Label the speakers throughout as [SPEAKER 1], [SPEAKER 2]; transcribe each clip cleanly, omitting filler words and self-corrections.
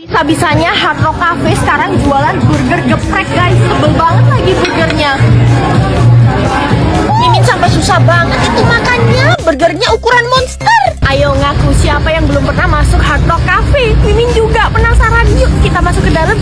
[SPEAKER 1] Bisa-bisanya Hard Rock Cafe sekarang jualan burger geprek guys. Sebel banget lagi burgernya. Mimin sampai susah banget itu makannya. Burgernya ukuran monster. Ayo ngaku siapa yang belum pernah masuk Hard Rock Cafe. Mimin juga penasaran. Yuk kita masuk ke dalam.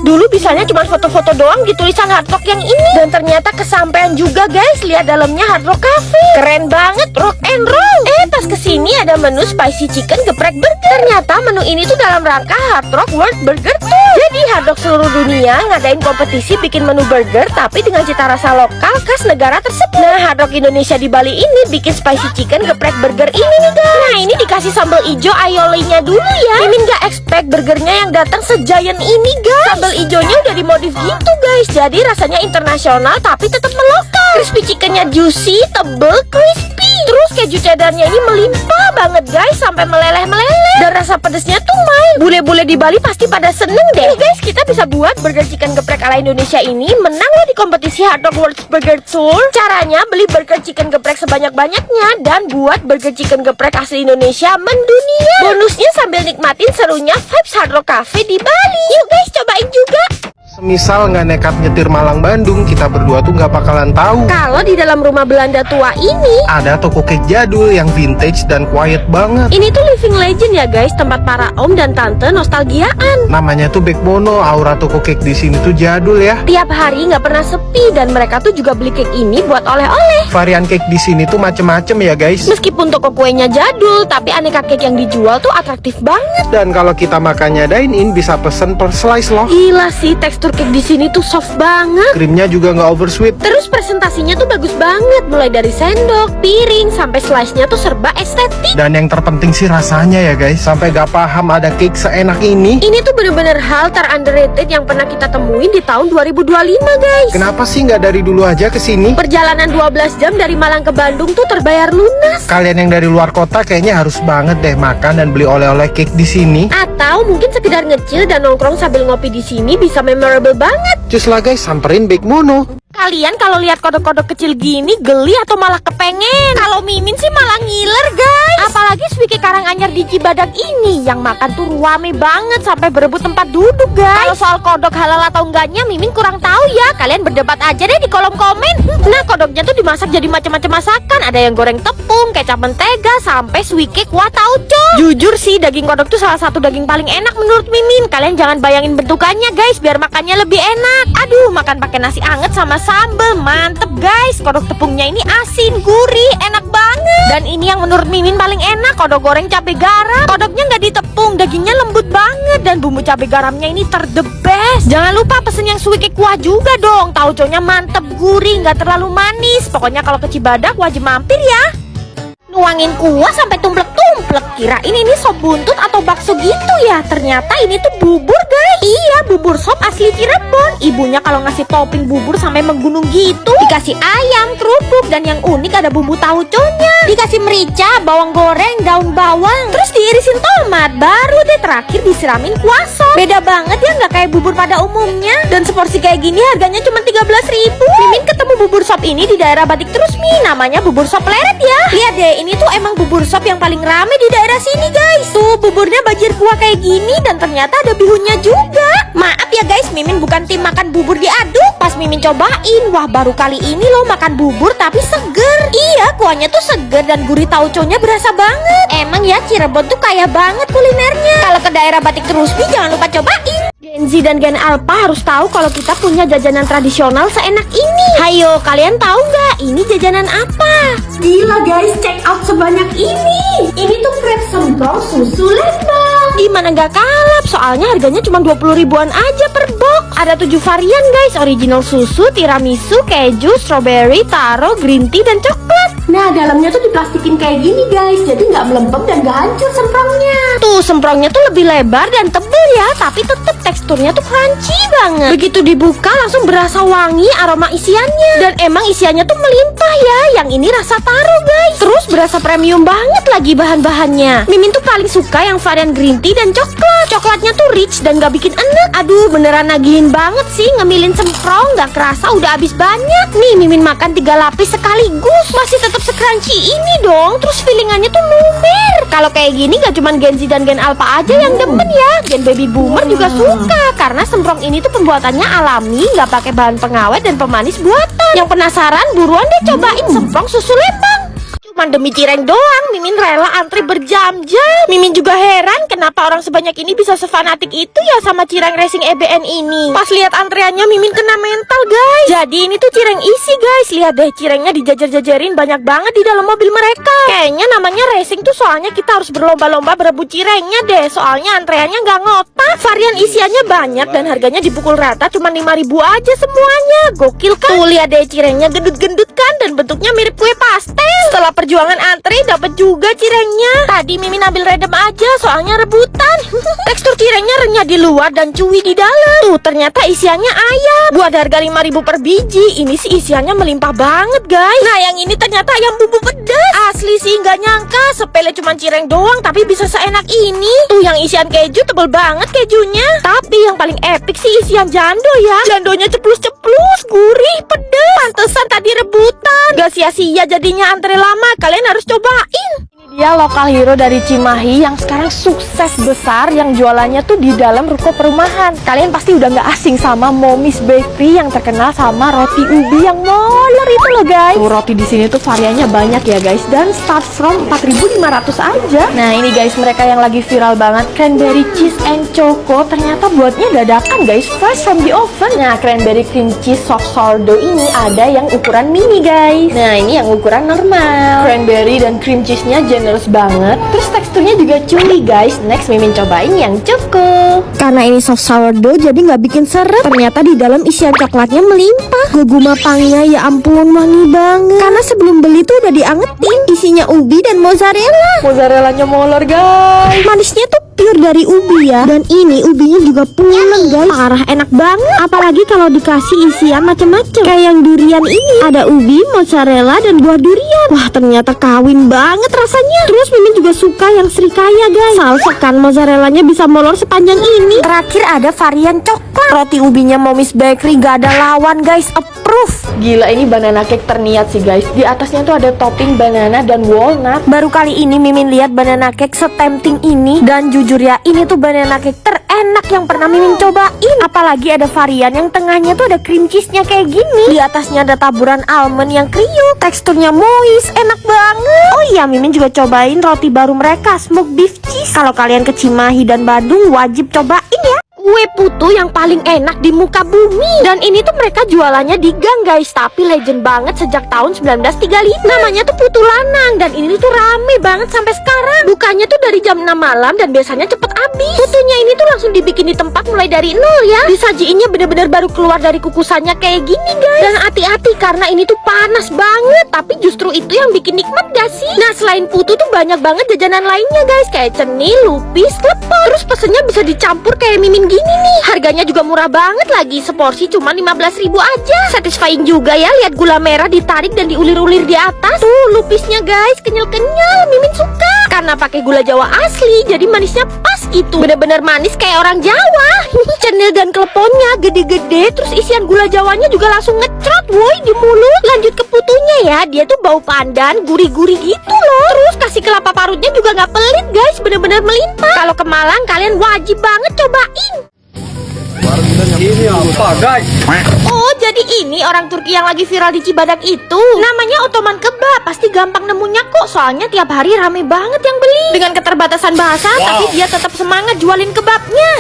[SPEAKER 1] Dulu bisanya cuma foto-foto doang di tulisan Hard Rock yang ini. Dan ternyata kesampaian juga guys. Lihat dalamnya Hard Rock Cafe. Keren banget, rock and roll. Pas kesini ada menu spicy chicken geprek burger. Ternyata menu ini tuh dalam rangka Hard Rock World Burger Tour. Jadi Hard Rock seluruh dunia ngadain kompetisi bikin menu burger tapi dengan cita rasa lokal khas negara tersebut. Nah Hard Rock Indonesia di Bali ini bikin spicy chicken geprek burger ini nih guys. Nah ini dikasih sambal ijo aiolinya dulu ya. Mimin gak expect burgernya yang datang segiant ini guys. Sambal ijonya udah dimodif gitu guys. Jadi rasanya internasional tapi tetap melokal. Crispy chickennya juicy, tebel, crispy. Terus keju cheddarnya ini melimpah banget guys sampai meleleh-meleleh. Dan rasa pedesnya tuh main. Bule-bule di Bali pasti pada seneng deh. Nih guys, kita bisa buat burger chicken geprek ala Indonesia ini menang loh di kompetisi Hard Rock World Burger Tour. Caranya beli burger chicken geprek sebanyak-banyaknya dan buat burger chicken geprek asli Indonesia mendunia. Bonusnya sambil nikmatin serunya vibes Hard Rock Cafe di Bali. Yuk guys, cobain juga.
[SPEAKER 2] Semisal nggak nekat nyetir Malang Bandung, kita berdua tuh nggak bakalan tahu
[SPEAKER 1] Kalau di dalam rumah Belanda tua ini
[SPEAKER 2] ada toko cake jadul yang vintage dan quiet banget.
[SPEAKER 1] ini tuh living legend ya guys, tempat para om dan tante nostalgiaan.
[SPEAKER 2] Namanya tuh Backmono. Aura toko cake di sini tuh jadul ya.
[SPEAKER 1] Tiap hari nggak pernah sepi dan mereka tuh juga beli cake ini buat oleh-oleh.
[SPEAKER 2] Varian cake di sini tuh macem-macem ya guys.
[SPEAKER 1] Meskipun toko kuenya jadul, tapi aneka cake yang dijual tuh atraktif banget.
[SPEAKER 2] Dan kalau kita makannya dine in bisa pesen per slice loh.
[SPEAKER 1] Gila sih, tekstur cake di sini tuh soft banget.
[SPEAKER 2] Krimnya juga nggak oversweet.
[SPEAKER 1] Terus presentasinya tuh bagus banget, mulai dari sendok, piring, sampai slice-nya tuh serba estetik.
[SPEAKER 2] Dan yang terpenting sih rasanya ya guys. Sampai gak paham ada cake seenak ini.
[SPEAKER 1] Ini tuh bener-bener hal ter-underrated yang pernah kita temuin di tahun 2025 guys.
[SPEAKER 2] Kenapa sih nggak dari dulu aja ke sini?
[SPEAKER 1] Perjalanan 12 jam dari Malang ke Bandung tuh terbayar lunas.
[SPEAKER 2] Kalian yang dari luar kota kayaknya harus banget deh makan dan beli oleh-oleh cake di sini.
[SPEAKER 1] Atau mungkin sekedar ngecil dan nongkrong sambil ngopi di sini bisa memorable banget.
[SPEAKER 2] Cus lah guys, samperin Backmono.
[SPEAKER 1] Kalian kalau lihat kodok-kodok kecil gini geli atau malah kepengen? Kalau Mimin sih malah ngiler guys. Apalagi Swike Karanganyar di Cibadak ini yang makan tuh rame banget sampai berebut tempat duduk guys. Kalau soal kodok halal atau enggaknya Mimin kurang tahu ya. Kalian berdebat aja deh di kolom komen. Nah kodoknya tuh dimasak jadi macam-macam masakan. Ada yang goreng tepung, kecap mentega, sampai Swike kuah tauco. Jujur sih daging kodok tuh salah satu daging paling enak menurut Mimin. Kalian jangan bayangin bentukannya guys biar makannya lebih enak. Aduh makan pakai nasi anget sama sambal mantep guys. Kodok tepungnya ini asin, gurih, enak banget. Dan ini yang menurut Mimin paling enak, kodok goreng cabai garam. Kodoknya nggak ditepung, dagingnya lembut banget dan bumbu cabai garamnya ini the best. Jangan lupa pesen yang Swike kuah juga dong. Tauconya mantep, gurih, nggak terlalu manis. Pokoknya kalau ke Cibadak wajib mampir ya. Nuangin kuah sampai tumplek-tumplek. Kirain ini sop buntut atau bakso gitu ya. Ternyata ini tuh bubur guys. Iya, bubur sop asli Cirebon. Ibunya kalau ngasih topping bubur sampai menggunung gitu. Dikasih ayam, kerupuk, dan yang unik ada bumbu tauconya. Dikasih merica, bawang goreng, daun bawang. Terus diirisin tomat. Baru deh terakhir disiramin kuah sop. Beda banget ya, nggak kayak bubur pada umumnya. Dan seporsi kayak gini harganya cuma 13.000. Mimin ketemu bubur sop ini di daerah Batik Terusmi. Namanya bubur sop leret ya. Lihat deh, ini tuh emang bubur sop yang paling rame di daerah sini guys. Tuh buburnya bajir kuah kayak gini dan ternyata ada bihunnya juga. Maaf ya guys, Mimin bukan tim makan bubur diaduk. Pas Mimin cobain, wah baru kali ini loh makan bubur tapi seger. Iya, kuahnya tuh seger dan gurih tauconya berasa banget. Emang ya Cirebon tuh kaya banget kulinernya. Kalau ke daerah Batik Terusmi jangan lupa cobain. Gen Z dan Gen Alpha harus tahu kalau kita punya jajanan tradisional seenak ini. Hayo, kalian tahu nggak ini jajanan apa? Gila guys, check out sebanyak ini. Ini tuh crepe semprong susu Lembang. Gimana nggak kalap? Soalnya harganya cuma 20 ribuan aja per box. Ada 7 varian guys, original susu, tiramisu, keju, strawberry, taro, green tea, dan coklat. Nah dalamnya tuh diplastikin kayak gini guys, jadi nggak melempem dan nggak hancur semprongnya. Tuh semprongnya tuh lebih lebar dan tebal ya, tapi tetep teksturnya tuh crunchy banget. Begitu dibuka langsung berasa wangi aroma isiannya. Dan emang isiannya tuh melimpah ya. Yang ini rasa taro guys. Terus berasa premium banget lagi bahan-bahannya. Mimin tuh paling suka yang varian green tea dan coklat. Coklatnya tuh rich dan gak bikin enek. Aduh beneran nagihin banget sih ngemilin semprong, gak kerasa udah habis banyak. Nih Mimin makan 3 lapis sekaligus, masih tetap se-crunchy ini dong. Terus feelingannya tuh lumer. Kalau kayak gini gak cuman Gen Z dan Gen Alpha aja yang demen ya, Gen Baby Boomer juga suka. Karena semprong ini tuh pembuatannya alami, gak pakai bahan pengawet dan pemanis buatan. Yang penasaran buruan deh cobain semprong susu Lembang. Cuman demi cireng doang, Mimin rela antri berjam-jam. Mimin juga heran kenapa orang sebanyak ini bisa sefanatik itu ya sama cireng racing EBN ini. Pas lihat antreannya Mimin kena mental guys. Jadi ini tuh cireng isi guys. Lihat deh cirengnya dijajar-jajarin banyak banget di dalam mobil mereka. Kayaknya namanya racing tuh soalnya kita harus berlomba-lomba berebut cirengnya deh. Soalnya antreannya nggak ngotak. Varian isiannya banyak dan harganya dipukul rata cuma 5.000 aja semuanya. Gokil kan? Tuh lihat deh cirengnya gendut-gendut kan dan bentuknya mirip kue pastel. Setelah perjuangan antri dapat juga cirengnya. Tadi Mimin ambil redem aja soalnya rebutan. Tekstur cirengnya renyah di luar dan chewy di dalam. Tuh ternyata isiannya ayam. Buat harga 5.000 per biji, ini sih isiannya melimpah banget guys. Nah yang ini ternyata ayam bumbu pedas. Asli sih nggak nyangka sepele cuman cireng doang tapi bisa seenak ini. Tuh yang isian keju tebel banget kejunya. Tapi yang paling epic sih isian jando ya. Jandonya ceplus-ceplus, gurih, pedas. Pantesan tadi rebutan. Gak sia-sia jadinya antre lama. Kalian harus cobain. Dia lokal hero dari Cimahi yang sekarang sukses besar, yang jualannya tuh di dalam ruko perumahan. Kalian pasti udah nggak asing sama Mommy's Bakery yang terkenal sama roti ubi yang molor itu loh guys. Tuh, roti di sini tuh variannya banyak ya guys, dan start from 4.500 aja. Nah ini guys mereka yang lagi viral banget, cranberry cheese and choco. Ternyata buatnya dadakan guys, fresh from the oven. Nah cranberry cream cheese soft sourdough ini ada yang ukuran mini guys. Nah ini yang ukuran normal. Cranberry dan cream cheese-nya generous banget. Terus teksturnya juga chewy guys. Next Mimin cobain yang choco. Karena ini soft sourdough jadi nggak bikin seret. Ternyata di dalam isian coklatnya melimpah. Guguma pangnya ya ampun wangi banget. Karena sebelum beli tuh udah diangetin. Isinya ubi dan mozzarella. Mozzarellanya molor guys. Manisnya tuh pure dari ubi ya. Dan ini ubinya juga pulen guys. Parah enak banget. Apalagi kalau dikasih isian macam-macam. Kayak yang durian ini. Ada ubi, mozzarella dan buah durian. Wah ternyata kawin banget rasanya. Terus Mimin juga suka yang srikaya guys. Salsekan mozzarellanya bisa molor sepanjang ini. Terakhir ada varian coklat. Roti ubinya Mommy's Bakery gak ada lawan guys. Approve. Gila ini banana cake terniat sih guys. Di atasnya tuh ada topping banana dan walnut. Baru kali ini Mimin lihat banana cake setempting ini. Dan jujur ya ini tuh banana cake terenak yang pernah Mimin cobain. Apalagi ada varian yang tengahnya tuh ada cream cheese-nya kayak gini. Di atasnya ada taburan almond yang kriuk. Teksturnya moist, enak banget. Oh iya Mimin juga cobain roti baru mereka, smoked beef cheese. Kalau kalian ke Cimahi dan Bandung wajib cobain ya. Kue putu yang paling enak di muka bumi. Dan ini tuh mereka jualannya di gang guys, tapi legend banget sejak tahun 1935. Namanya tuh Putu Lanang. Dan ini tuh rame banget sampai sekarang. Bukanya tuh dari jam 6 malam dan biasanya cepet habis. Putunya ini tuh langsung dibikin di tempat mulai dari nol ya. Disajiinnya bener-bener baru keluar dari kukusannya kayak gini guys. Dan hati-hati karena ini tuh panas banget. Tapi justru itu yang bikin nikmat gak sih? Nah selain putu tuh banyak banget jajanan lainnya guys, kayak cenil, lupis, lepon. Terus pesennya bisa dicampur kayak mimin gini nih. Harganya juga murah banget lagi. Seporsi cuma 15.000 aja. Satisfying juga ya lihat gula merah ditarik dan diulir-ulir di atas. Tuh lupisnya guys, kenyal-kenyal. Mimin suka karena pakai gula Jawa asli, jadi manisnya pas gitu. Bener-bener manis kayak orang Jawa. Cenil dan kleponnya gede-gede. Terus isian gula Jawanya juga langsung ngecrot woi di mulut. Lanjut ke putunya ya, dia tuh bau pandan, gurih-gurih gitu loh. Terus kasih kelapa parutnya juga gak pelit guys, bener-bener melimpah. Kalau ke Malang kalian wajib banget cobain.
[SPEAKER 3] Ini apa guys?
[SPEAKER 1] Oh jadi ini orang Turki yang lagi viral di Cibadak itu. Namanya Ottoman Kebab. Pasti gampang nemunya kok, soalnya tiap hari rame banget yang beli. Dengan keterbatasan bahasa tapi dia tetap semangat jualin kebabnya.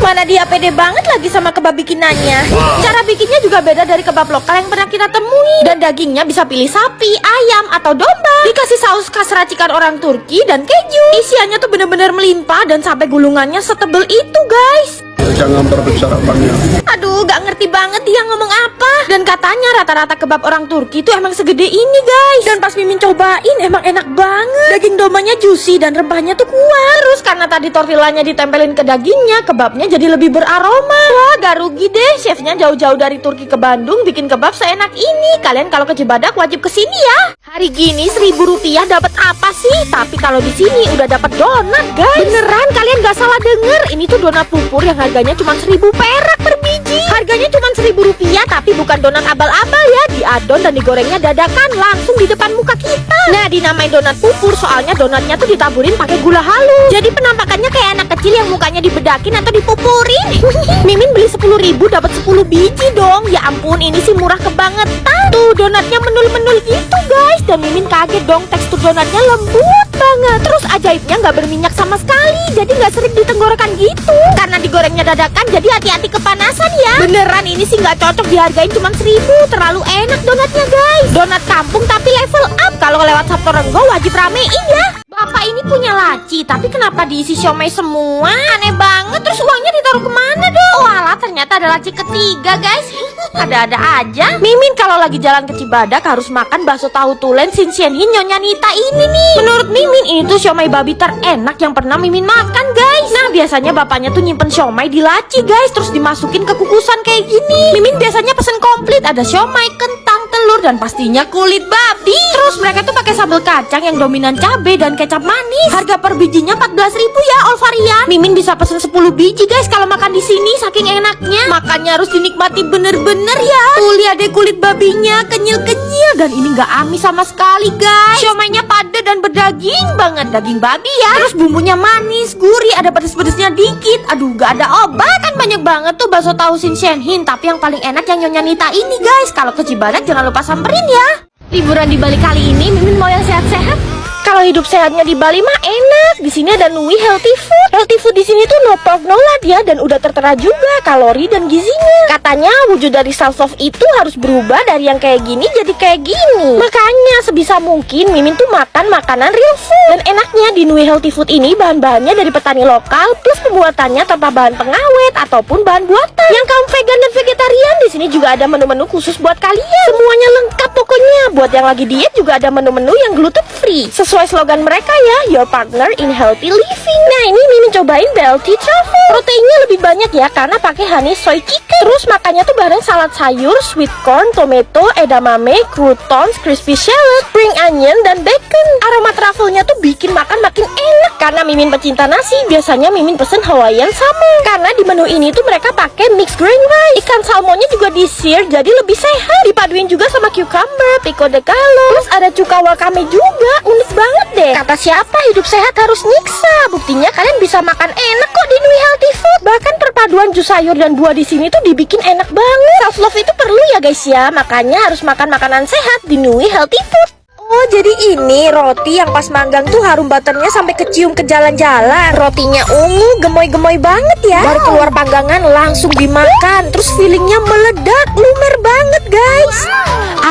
[SPEAKER 1] Mana dia pede banget lagi sama kebab bikinannya. Cara bikinnya juga beda dari kebab lokal yang pernah kita temui. Dan dagingnya bisa pilih sapi, ayam, atau domba. Dikasih saus khas racikan orang Turki dan keju. Isiannya tuh bener-bener melimpah dan sampai gulungannya setebel itu guys.
[SPEAKER 3] Jangan berbesar apanya.
[SPEAKER 1] Aduh, gak ngerti banget dia ngomong apa. Dan katanya rata-rata kebab orang Turki itu emang segede ini guys. Dan pas Mimin cobain emang enak banget. Daging dombanya juicy dan rempahnya tuh kuat. Terus karena tadi tortillanya ditempelin ke dagingnya, kebabnya jadi lebih beraroma. Wah, gak rugi deh. Chefnya jauh-jauh dari Turki ke Bandung bikin kebab seenak ini. Kalian kalau ke Cibadak wajib kesini ya. Hari gini 1.000 rupiah dapat apa sih? Tapi kalau di sini udah dapat donat guys. Beneran kalian gak salah denger. Ini tuh donat pupu campur yang harganya cuma 1000 perak per biji. Harganya cuma 1000 rupiah, tapi bukan donat abal-abal ya. Diadon dan digorengnya dadakan langsung di depan muka kita. Nah, dinamain donat pupur soalnya donatnya tuh ditaburin pakai gula halus. Jadi penampakannya kayak anak kecil yang mukanya dibedakin atau dipupurin. Mimin beli 10.000 dapat 10 biji dong. Ya ampun, ini sih murah kebangetan. Tuh donatnya menul-menul gitu guys. Dan Mimin kaget dong, tekstur donatnya lembut banget. Terus ajaibnya nggak berminyak sama sekali, jadi nggak sering di tenggorokan gitu. Karena digorengnya dadakan, jadi hati-hati kepanasan ya. Beneran ini sih nggak cocok dihargain cuma 1000. Terlalu enak donatnya guys. Donat kampung tapi level up. Kalau lewat Sabtu Renggo wajib ramein ya. Bapak ini punya laci, tapi kenapa diisi siomay semua? Aneh banget. Terus uangnya ditaruh kemana dong? Oh alah, ternyata ada laci ketiga guys. Ada-ada aja. Mimin kalau lagi jalan ke Cibadak harus makan bakso tahu tulen Sinsienhin Nyonya Nita ini nih. Menurut Mimin ini tuh siomay babi terenak yang pernah Mimin makan guys. Nah biasanya bapaknya tuh nyimpen siomay di laci guys, terus dimasukin ke kukusan kayak gini. Mimin biasanya pesen komplit, ada siomay, kentang, telur, dan pastinya kulit babi. Terus mereka tuh pakai sambal kacang yang dominan cabai dan kecap manis. Harga per bijinya 14.000 ya, all varian. Mimin bisa pesen 10 biji guys kalau makan di sini, saking enaknya. Makannya harus dinikmati bener-bener ya. Tuh lihat deh kulit babinya kenyil-kenyil, dan ini nggak amis sama sekali guys. Siomaynya padat dan berdaging banget, daging babi ya. Terus bumbunya manis, gurih, ada pedes-pedesnya dikit. Aduh, gak ada obat. Kan banyak banget tuh bakso tahu Sinsienhin, tapi yang paling enak yang Nyonya Nita ini guys. Kalau ke Cibadak jangan lupa samperin ya. Liburan di Bali kali ini Mimin mau yang sehat-sehat. Kalau hidup sehatnya di Bali mah enak. Di sini ada Nui Healthy Food. Healthy food di sini tuh no pork no lard ya, dan udah tertera juga kalori dan gizinya. Katanya wujud dari self-love itu harus berubah dari yang kayak gini jadi kayak gini. Makanya sebisa mungkin Mimin tuh makan makanan real food. Dan enaknya di Nui Healthy Food ini bahan-bahannya dari petani lokal plus pembuatannya tanpa bahan pengawet ataupun bahan buatan. Yang kaum vegan dan vegetarian di sini juga ada menu-menu khusus buat kalian. Semuanya lengkap pokoknya. Buat yang lagi diet juga ada menu-menu yang gluten free. Sesuai slogan mereka ya, your partner in healthy living. Nah ini Mimin cobain BLT Truffle. Proteinnya lebih banyak ya karena pakai honey soy chicken. Terus makannya tuh bareng salad sayur, sweet corn, tomato, edamame, croutons, crispy shallot, spring onion, dan bacon. Aroma truffle-nya tuh bikin makan makin enak. Karena Mimin pecinta nasi, biasanya Mimin pesen Hawaiian sama. Karena di menu ini tuh mereka pakai mixed grain rice. Ikan salmonnya juga di-sear jadi lebih sehat. Dipaduin juga sama cucumber, pico de gallo. Terus ada cuka wakame juga. Unik banget deh. Kata siapa hidup sehat harus nyiksa. Buktinya kalian bisa makan enak kok di Nui Healthy Food. Bahkan perpaduan jus sayur dan buah di sini tuh dibikin enak banget. Self love itu perlu ya guys ya. Makanya harus makan makanan sehat di Nui Healthy Food. Oh jadi ini roti yang pas manggang tuh harum butternya sampai kecium ke jalan-jalan. Rotinya ungu, gemoy-gemoy banget ya. Baru keluar panggangan langsung dimakan. Terus feelingnya meledak, lumer banget guys.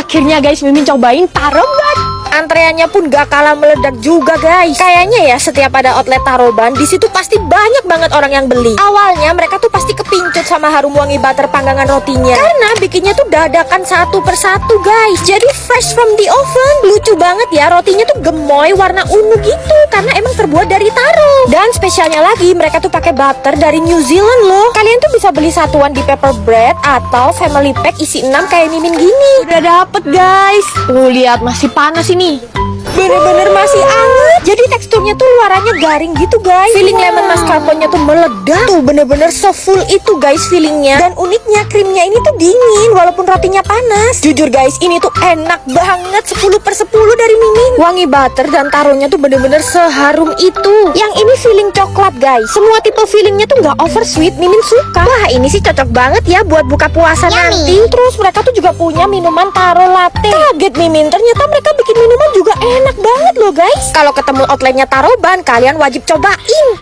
[SPEAKER 1] Akhirnya guys Mimin cobain taroban. Antreannya pun gak kalah meledak juga guys. Kayaknya ya setiap ada outlet taroban di situ pasti banyak banget orang yang beli. Awalnya mereka tuh pasti kepincut sama harum wangi butter panggangan rotinya, karena bikinnya tuh dadakan satu persatu guys. Jadi fresh from the oven. Lucu banget ya, rotinya tuh gemoy warna ungu gitu karena emang terbuat dari taro. Dan spesialnya lagi mereka tuh pakai butter dari New Zealand loh. Kalian tuh bisa beli satuan di paper bread atau family pack isi 6 kayak Mimin gini. Udah dapet guys. Lihat masih panas ini. Bener-bener masih anget. Jadi teksturnya tuh luarannya garing gitu guys. Feeling lemon mascarpone-nya tuh meledak. Tuh bener-bener so full itu guys feelingnya. Dan uniknya krimnya ini tuh dingin walaupun rotinya panas. Jujur guys ini tuh enak banget. 10/10 dari Mimin. Wangi butter dan taronya tuh bener-bener seharum itu. Yang ini feeling coklat guys. Semua tipe feelingnya tuh gak over sweet. Mimin suka. Wah ini sih cocok banget ya buat buka puasa nanti. Terus mereka tuh juga punya minuman taro latte. Kaget Mimin, ternyata mereka bikin minuman juga enak banget loh guys. Kalau ketemu outletnya taroban kalian wajib cobain.